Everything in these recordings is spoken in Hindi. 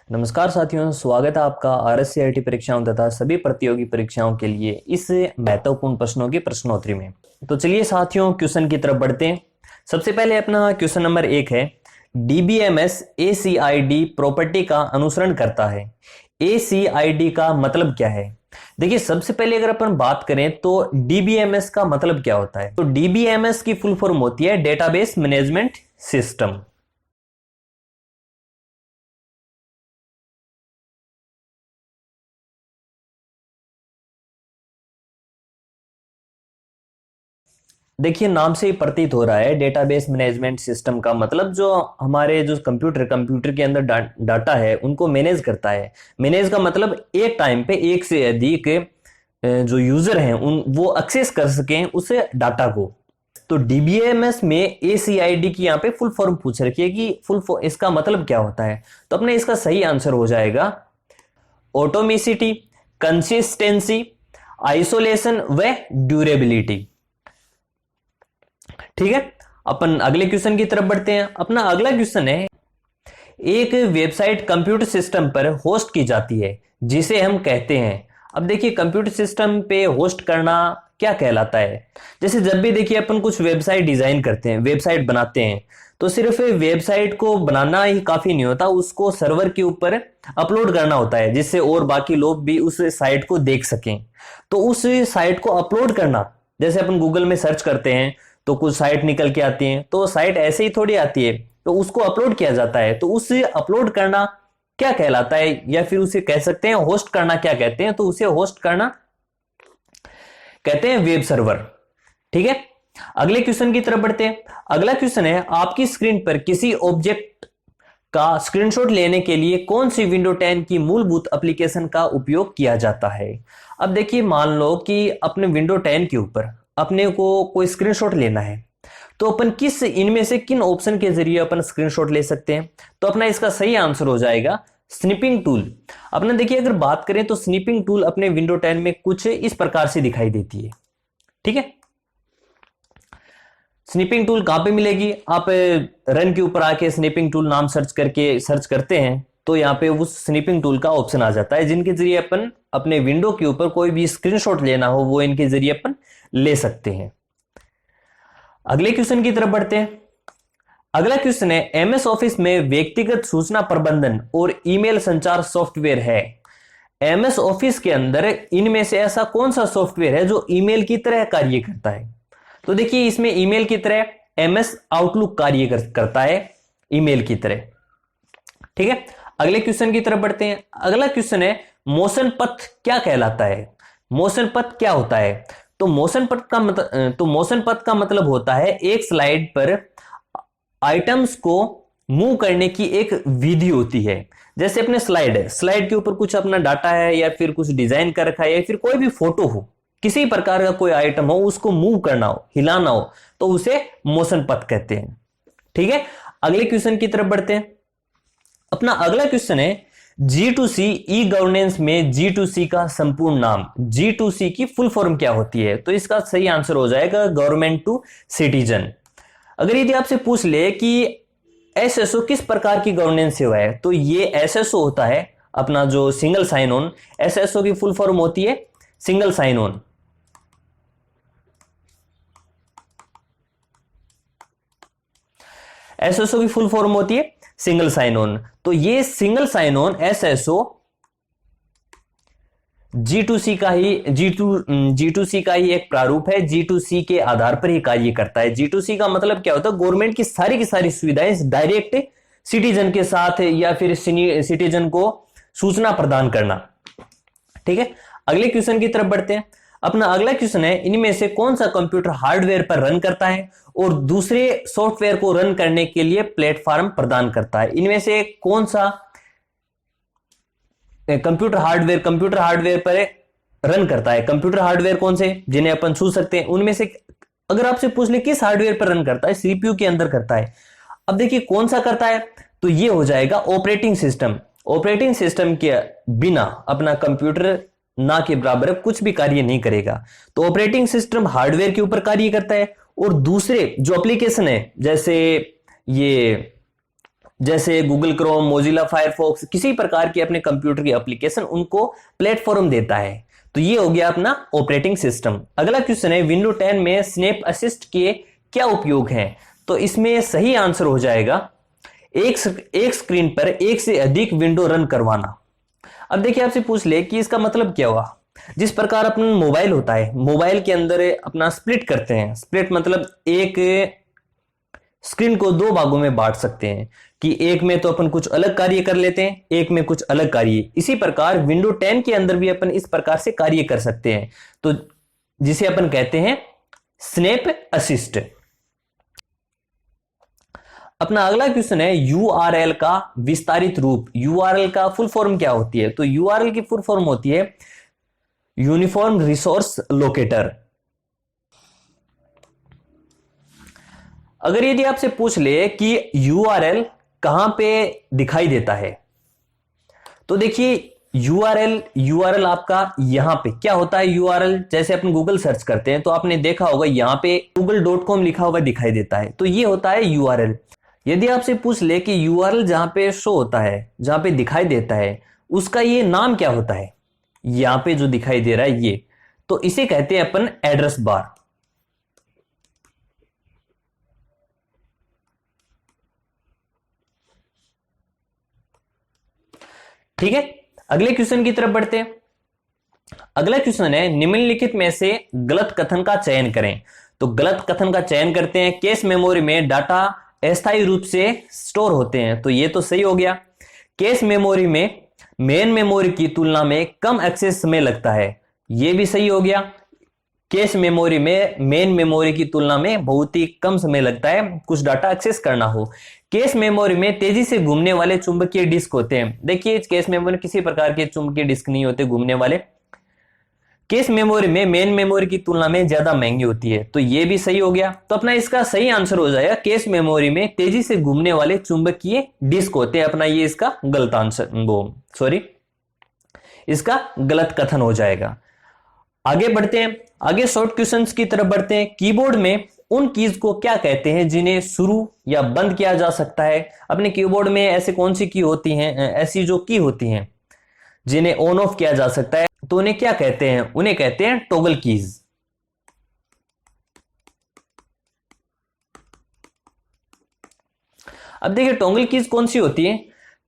नमस्कार साथियों, स्वागत है आपका आरएससीआईटी परीक्षाओं तथा सभी प्रतियोगी परीक्षाओं के लिए इस महत्वपूर्ण प्रश्नों की प्रश्नोत्तरी में। तो चलिए साथियों, क्वेश्चन की तरफ बढ़ते हैं। सबसे पहले अपना क्वेश्चन नंबर 1 है, डीबीएमएस एसीआईडी प्रॉपर्टी का अनुसरण करता है। एसीआईडी का मतलब क्या है? देखिए, सबसे पहले अगर अपन बात करें तो डीबीएमएस का मतलब क्या होता है, तो डीबीएमएस की फुल फॉर्म होती है डेटाबेस मैनेजमेंट सिस्टम। देखिए, नाम से ही प्रतीत हो रहा है, डेटाबेस मैनेजमेंट सिस्टम का मतलब जो हमारे जो कंप्यूटर के अंदर डाटा है उनको मैनेज करता है। मैनेज का मतलब एक टाइम पे एक से अधिक जो यूजर हैं उन वो एक्सेस कर सकें उस डाटा को। तो डीबीएमएस में एसीआईडी की यहाँ पे फुल फॉर्म पूछ रखी है कि इसका मतलब क्या होता है। तो अपने इसका सही आंसर हो जाएगा ऑटोमेसिटी, कंसिस्टेंसी, आइसोलेशन व ड्यूरेबिलिटी। ठीक है, अपन अगले क्वेश्चन की तरफ बढ़ते हैं। अपना अगला क्वेश्चन है, एक वेबसाइट कंप्यूटर सिस्टम पर होस्ट की जाती है जिसे हम कहते हैं। अब देखिए, कंप्यूटर सिस्टम पे होस्ट करना क्या कहलाता है? जैसे जब भी देखिए अपन कुछ वेबसाइट डिजाइन करते हैं, वेबसाइट बनाते हैं, तो सिर्फ वेबसाइट को बनाना ही काफी नहीं होता, उसको सर्वर के ऊपर अपलोड करना होता है जिससे और बाकी लोग भी उस साइट को देख सकें। तो उस साइट को अपलोड करना, जैसे अपन गूगल में सर्च करते हैं तो कुछ साइट निकल के आती हैं, तो साइट ऐसे ही थोड़ी आती है, तो उसको अपलोड किया जाता है। तो उसे अपलोड करना क्या कहलाता है, या फिर उसे कह सकते हैं होस्ट करना क्या कहते हैं? तो उसे होस्ट करना कहते हैं वेब सर्वर। ठीक है, अगले क्वेश्चन की तरफ बढ़ते हैं। अगला क्वेश्चन है, आपकी स्क्रीन पर किसी ऑब्जेक्ट का स्क्रीनशॉट लेने के लिए कौन सी विंडो 10 की मूलभूत एप्लीकेशन का उपयोग किया जाता है? अब देखिए, मान लो कि अपने विंडो 10 के ऊपर अपने को कोई स्क्रीनशॉट लेना है, तो अपन किस इनमें से किन ऑप्शन के जरिए अपन स्क्रीनशॉट ले सकते हैं? तो अपना इसका सही आंसर हो जाएगा स्निपिंग टूल। अपने देखिए, अगर बात करें तो स्निपिंग टूल अपने विंडो 10 में कुछ इस प्रकार से दिखाई देती है। ठीक है, स्निपिंग टूल कहां पे मिलेगी? आप रन के ऊपर आके स्निपिंग टूल नाम सर्च करते हैं तो यहाँ पे उस स्निपिंग टूल का ऑप्शन आ जाता है, जिनके जरिए अपन अपने विंडो के ऊपर कोई भी स्क्रीनशॉट लेना हो वो इनके जरिए अपन ले सकते हैं। अगले क्वेश्चन की तरफ बढ़ते हैं। अगला क्वेश्चन है, एमएस ऑफिस में व्यक्तिगत सूचना प्रबंधन और ईमेल संचार सॉफ्टवेयर है। एमएस ऑफिस के अंदर इनमें से ऐसा कौन सा सॉफ्टवेयर है जो ईमेल की तरह कार्य करता है? तो देखिए, इसमें ईमेल की तरह एमएस आउटलुक कार्य करता है, ईमेल की तरह। ठीक है, अगले क्वेश्चन की तरफ बढ़ते हैं। अगला क्वेश्चन है, मोशन पथ क्या कहलाता है? मोशन पथ क्या होता है? तो मोशन पथ का मतलब होता है एक स्लाइड पर आइटम्स को मूव करने की एक विधि होती है। जैसे अपने स्लाइड है, स्लाइड के ऊपर कुछ अपना डाटा है या फिर कुछ डिजाइन कर रखा है या फिर कोई भी फोटो हो, किसी प्रकार का कोई आइटम हो, उसको मूव करना हो, हिलाना हो, तो उसे मोशन पथ कहते हैं। ठीक है, अगले क्वेश्चन की तरफ बढ़ते हैं। अपना अगला क्वेश्चन है, G2C ई गवर्नेंस में G2C का संपूर्ण नाम, G2C की फुल फॉर्म क्या होती है? तो इसका सही आंसर हो जाएगा गवर्नमेंट टू सिटीजन। अगर यदि आपसे पूछ ले कि एसएसओ किस प्रकार की गवर्नेंस सेवा है, तो ये एसएसओ होता है अपना जो सिंगल साइन ऑन। एसएसओ की फुल फॉर्म होती है सिंगल साइन ऑन। एसएसओ की फुल फॉर्म होती है सिंगल साइन ऑन। तो ये single sign on SSO G2C का ही एक प्रारूप है। G2C के आधार पर ही कार्य करता है। G2C का मतलब क्या होता है? गवर्नमेंट की सारी सुविधाएं डायरेक्ट सिटीजन के साथ या फिर सिटीजन को सूचना प्रदान करना। ठीक है, अगले क्वेश्चन की तरफ बढ़ते हैं। अपना अगला क्वेश्चन है, इनमें से कौन सा कंप्यूटर हार्डवेयर पर रन करता है और दूसरे सॉफ्टवेयर को रन करने के लिए प्लेटफॉर्म प्रदान करता है? इनमें से कौन सा कंप्यूटर हार्डवेयर पर रन करता है? कंप्यूटर हार्डवेयर कौन से जिन्हें अपन छू सकते हैं? उनमें से अगर आपसे पूछ ले किस हार्डवेयर पर रन करता है, सीपीयू के अंदर करता है। अब देखिए, कौन सा करता है? तो ये हो जाएगा ऑपरेटिंग सिस्टम। ऑपरेटिंग सिस्टम के बिना अपना कंप्यूटर ना के बराबर कुछ भी कार्य नहीं करेगा। तो ऑपरेटिंग सिस्टम हार्डवेयर के ऊपर कार्य करता है और दूसरे जो एप्लीकेशन है, जैसे ये जैसे गूगल क्रोम, मोजिला फायरफॉक्स, किसी प्रकार की अपने कंप्यूटर की एप्लीकेशन उनको प्लेटफॉर्म देता है। तो ये हो गया अपना ऑपरेटिंग सिस्टम। अगला क्वेश्चन है विंडो 10 में स्नैप असिस्ट के क्या उपयोग हैं? तो इसमें सही आंसर हो जाएगा एक स्क्रीन पर एक से अधिक विंडो रन करवाना। अब देखिए आपसे पूछ ले कि इसका मतलब क्या हुआ। जिस प्रकार अपना मोबाइल होता है, मोबाइल के अंदर अपना स्प्लिट करते हैं, स्प्लिट मतलब एक स्क्रीन को दो भागों में बांट सकते हैं कि एक में तो अपन कुछ अलग कार्य कर लेते हैं, एक में कुछ अलग कार्य। इसी प्रकार विंडो 10 के अंदर भी अपन इस प्रकार से कार्य कर सकते हैं, तो जिसे अपन कहते हैं स्नैप असिस्ट। अपना अगला क्वेश्चन है यूआरएल का विस्तारित रूप। यूआरएल का फुल फॉर्म क्या होती है? तो यूआरएल की फुल फॉर्म होती है यूनिफॉर्म रिसोर्स लोकेटर। अगर यदि आपसे पूछ ले कि यूआरएल कहां पे दिखाई देता है, तो देखिए यूआरएल आपका यहां पे क्या होता है। यूआरएल जैसे अपन गूगल सर्च करते हैं तो आपने देखा होगा यहां पे google.com लिखा हुआ दिखाई देता है, तो ये होता है यूआरएल। यदि आपसे पूछ ले कि यूआरएल जहां पे शो होता है, जहां पे दिखाई देता है, उसका ये नाम क्या होता है, यहां पे जो दिखाई दे रहा है ये, तो इसे कहते हैं अपन एड्रेस बार। ठीक है, अगले क्वेश्चन की तरफ बढ़ते हैं। अगला क्वेश्चन है निम्नलिखित में से गलत कथन का चयन करें। तो गलत कथन का चयन करते हैं, कैश मेमोरी में डाटा अस्थायी रूप से स्टोर होते हैं। तो ये तो सही हो गया। कैश मेमोरी में मेन मेमोरी की तुलना में कम एक्सेस समय लगता है, ये भी सही हो गया। कैश मेमोरी में मेन मेमोरी की तुलना में बहुत ही कम समय लगता है कुछ डाटा एक्सेस करना हो। कैश मेमोरी में तेजी से घूमने वाले चुंबकीय डिस्क होते हैं। देखिए कैश मेमोरी किसी प्रकार के चुंबकीय डिस्क नहीं होते घूमने वाले। कैश मेमोरी में मेन मेमोरी की तुलना में ज्यादा महंगी होती है, तो ये भी सही हो गया। तो अपना इसका सही आंसर हो जाएगा कैश मेमोरी में तेजी से घूमने वाले चुंबकीय डिस्क होते हैं। अपना ये इसका गलत आंसर इसका गलत कथन हो जाएगा। आगे बढ़ते हैं, आगे शॉर्ट क्वेश्चंस की तरफ बढ़ते हैं। कीबोर्ड में उन कीज को क्या कहते हैं जिन्हें शुरू या बंद किया जा सकता है? अपने कीबोर्ड में ऐसे कौन सी की होती हैं, ऐसी जो की होती हैं जिन्हें ऑन ऑफ किया जा सकता है, तो उन्हें क्या कहते हैं? उन्हें कहते हैं टॉगल कीज। अब देखिए टॉगल कीज कौन सी होती है।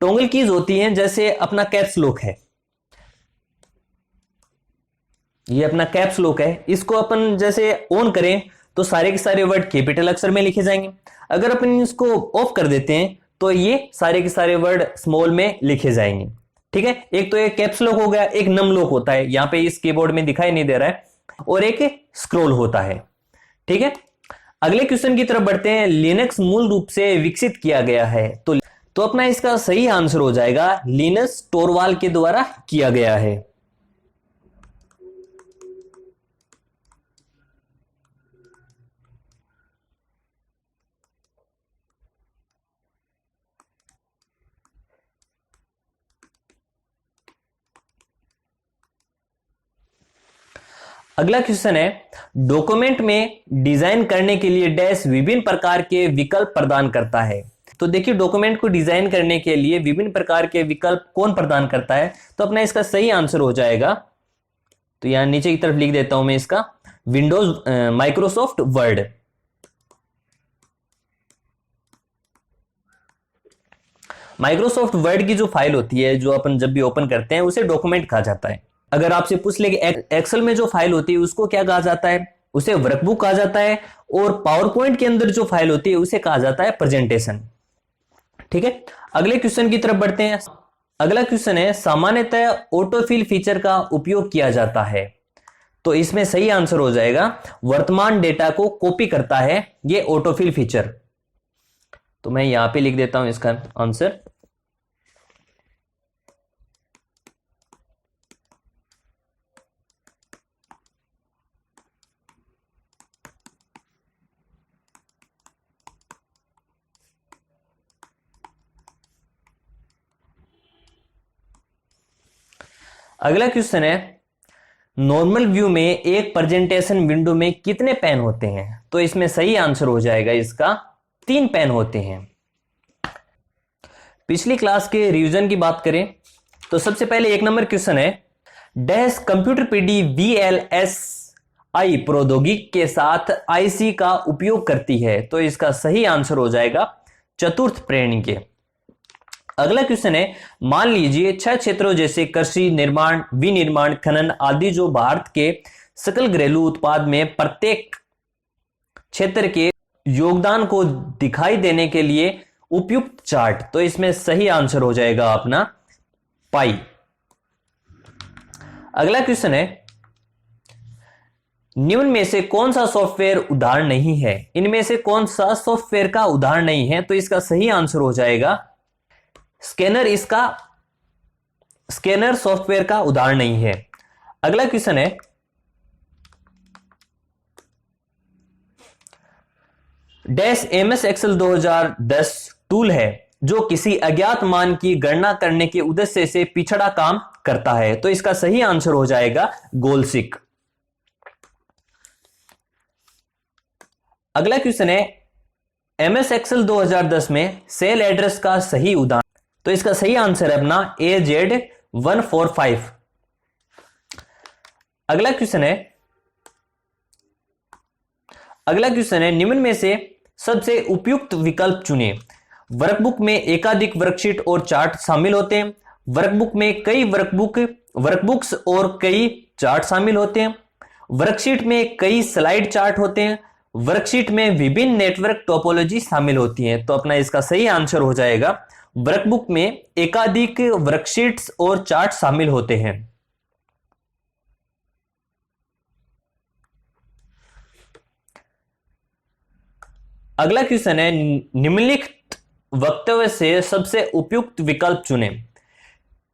टॉगल कीज होती हैं जैसे अपना कैप्स लॉक है, ये अपना कैप्स लॉक है, इसको अपन जैसे ऑन करें तो सारे के सारे वर्ड कैपिटल अक्षर में लिखे जाएंगे। अगर अपन इसको ऑफ कर देते हैं तो ये सारे के सारे वर्ड स्मॉल में लिखे जाएंगे। ठीक है, एक तो ये कैप्स लॉक हो गया, एक नम लॉक होता है, यहां पे इस कीबोर्ड में दिखाई नहीं दे रहा है, और एक स्क्रॉल होता है। ठीक है, अगले क्वेश्चन की तरफ बढ़ते हैं। लिनक्स मूल रूप से विकसित किया गया है, तो अपना इसका सही आंसर हो जाएगा लिनस टोरवाल के द्वारा किया गया है। अगला क्वेश्चन है डॉक्यूमेंट में डिजाइन करने के लिए डैश विभिन्न प्रकार के विकल्प प्रदान करता है। तो देखिए डॉक्यूमेंट को डिजाइन करने के लिए विभिन्न प्रकार के विकल्प कौन प्रदान करता है? तो अपना इसका सही आंसर हो जाएगा, तो यहां नीचे की तरफ लिख देता हूं मैं इसका, Windows Microsoft word. Microsoft word की जो फाइल होती है, जो अपन जब भी ओपन करते हैं, उसे डॉक्यूमेंट कहा जाता है। अगर आपसे पूछ ले कि एक्सेल में जो फाइल होती है उसको क्या कहा जाता है, उसे वर्कबुक कहा जाता है, और पावर पॉइंट के अंदर जो फाइल होती है उसे कहा जाता है प्रेजेंटेशन। ठीक है, अगले क्वेश्चन की तरफ बढ़ते हैं। अगला क्वेश्चन है सामान्यतः ऑटोफिल फीचर का उपयोग किया जाता है, तो इसमें सही आंसर हो जाएगा वर्तमान डेटा को कॉपी करता है ये ऑटोफिल फीचर। तो मैं यहां पे लिख देता हूं इसका आंसर। अगला क्वेश्चन है नॉर्मल व्यू में एक प्रेजेंटेशन विंडो में कितने पेन होते हैं? तो इसमें सही आंसर हो जाएगा इसका 3 पेन होते हैं। पिछली क्लास के रिवीजन की बात करें तो सबसे पहले 1 नंबर क्वेश्चन है, डैश कंप्यूटर पीडी वीएलएसआई प्रौद्योगिकी के साथ आईसी का उपयोग करती है। तो इसका सही आंसर हो जाएगा चतुर्थ श्रेणी के। अगला क्वेश्चन है, मान लीजिए 6 क्षेत्रों जैसे कृषि, निर्माण, विनिर्माण, खनन आदि जो भारत के सकल घरेलू उत्पाद में प्रत्येक क्षेत्र के योगदान को दिखाई देने के लिए उपयुक्त चार्ट। तो इसमें सही आंसर हो जाएगा अपना पाई। अगला क्वेश्चन है, निम्न में से कौन सा सॉफ्टवेयर उदाहरण नहीं है। इनमें से कौन सा सॉफ्टवेयर का उदाहरण नहीं है। तो इसका सही आंसर हो जाएगा स्कैनर। इसका स्कैनर सॉफ्टवेयर का उदाहरण नहीं है। अगला क्वेश्चन है, डैश एमएस एक्सेल 2010 टूल है जो किसी अज्ञात मान की गणना करने के उद्देश्य से पिछड़ा काम करता है। तो इसका सही आंसर हो जाएगा गोलसिक। अगला क्वेश्चन है, एमएस एक्सेल 2010 में सेल एड्रेस का सही उदाहरण। तो इसका सही आंसर है अपना AZ145। अगला क्वेश्चन है, निम्न में से सबसे उपयुक्त विकल्प चुनें। वर्कबुक में एकाधिक वर्कशीट और चार्ट शामिल होते हैं। वर्कबुक में कई वर्कबुक्स और कई चार्ट शामिल होते हैं। वर्कशीट में कई स्लाइड चार्ट होते हैं। वर्कशीट में विभिन्न नेटवर्क टोपोलॉजी शामिल होती हैं। तो अपना इसका सही आंसर हो जाएगा वर्कबुक में एकाधिक वर्कशीट्स और चार्ट शामिल होते हैं। अगला क्वेश्चन है, निम्नलिखित वक्तव्य से सबसे उपयुक्त विकल्प चुनें।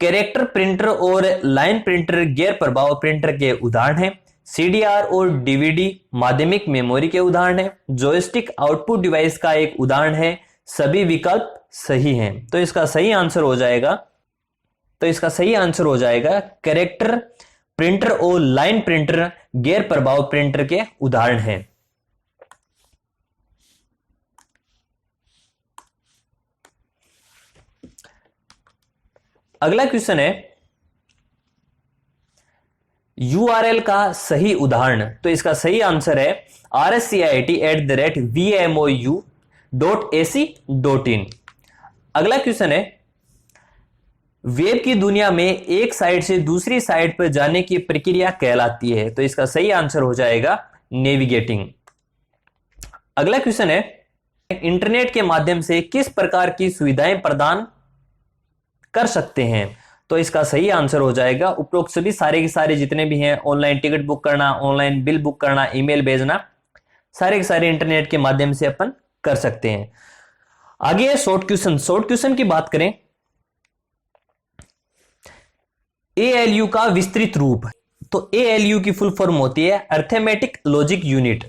कैरेक्टर प्रिंटर और लाइन प्रिंटर गैर प्रभाव प्रिंटर के उदाहरण हैं। सीडीआर और डीवीडी माध्यमिक मेमोरी के उदाहरण हैं। जॉयस्टिक आउटपुट डिवाइस का एक उदाहरण है। सभी विकल्प सही हैं। तो इसका सही आंसर हो जाएगा कैरेक्टर प्रिंटर और लाइन प्रिंटर गैर प्रभाव प्रिंटर के उदाहरण हैं। अगला क्वेश्चन है, यूआरएल का सही उदाहरण। तो इसका सही आंसर है rcit@vmou.ac.in। अगला क्वेश्चन है, वेब की दुनिया में एक साइट से दूसरी साइट पर जाने की प्रक्रिया कहलाती है। तो इसका सही आंसर हो जाएगा नेविगेटिंग। अगला क्वेश्चन है, इंटरनेट के माध्यम से किस प्रकार की सुविधाएं प्रदान कर सकते हैं। तो इसका सही आंसर हो जाएगा उपरोक्त सभी सारे के सारे जितने भी हैं, ऑनलाइन टिकट बुक करना, ऑनलाइन बिल बुक करना, ईमेल भेजना, सारे के सारे इंटरनेट के माध्यम से अपन कर सकते हैं। आगे शॉर्ट क्वेश्चन की बात करें, एएलयू का विस्तृत रूप। तो एएलयू की फुल फॉर्म होती है अर्थमेटिक लॉजिक यूनिट।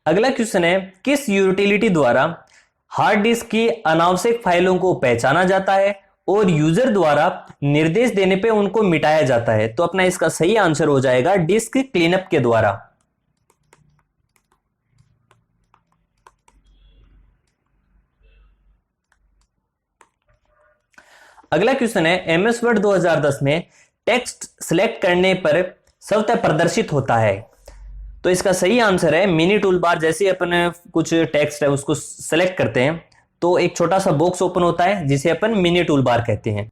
अगला क्वेश्चन है, किस यूटिलिटी द्वारा हार्ड डिस्क की अनावश्यक फाइलों को पहचाना जाता है और यूजर द्वारा निर्देश देने पे उनको मिटाया जाता है। तो अपना इसका सही आंसर हो जाएगा डिस्क क्लीनअप के द्वारा। अगला क्वेश्चन है, एमएस वर्ड 2010 में टेक्स्ट सिलेक्ट करने पर स्वतः प्रदर्शित होता है। तो इसका सही आंसर है मिनी टूल बार। जैसे अपन कुछ टेक्स्ट है उसको सेलेक्ट करते हैं तो एक छोटा सा बॉक्स ओपन होता है जिसे अपन मिनी टूल बार कहते हैं।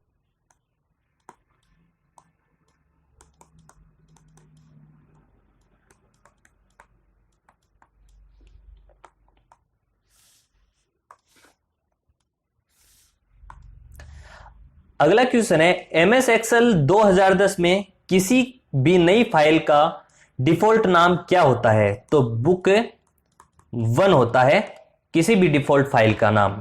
अगला क्वेश्चन है, एमएस एक्सेल 2010 में किसी भी नई फाइल का डिफॉल्ट नाम क्या होता है। तो बुक 1 होता है किसी भी डिफॉल्ट फाइल का नाम।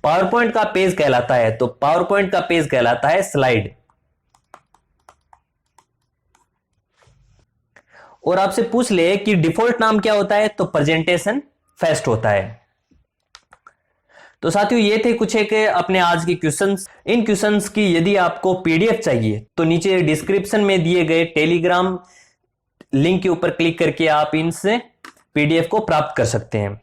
पावरपॉइंट का पेज कहलाता है, तो पावरपॉइंट का पेज कहलाता है स्लाइड। और आपसे पूछ ले कि डिफॉल्ट नाम क्या होता है, तो प्रेजेंटेशन फेस्ट होता है। तो साथियों ये थे कुछ एक अपने आज के क्वेश्चंस। इन क्वेश्चंस की यदि आपको पीडीएफ चाहिए तो नीचे डिस्क्रिप्शन में दिए गए टेलीग्राम लिंक के ऊपर क्लिक करके आप इनसे पीडीएफ को प्राप्त कर सकते हैं।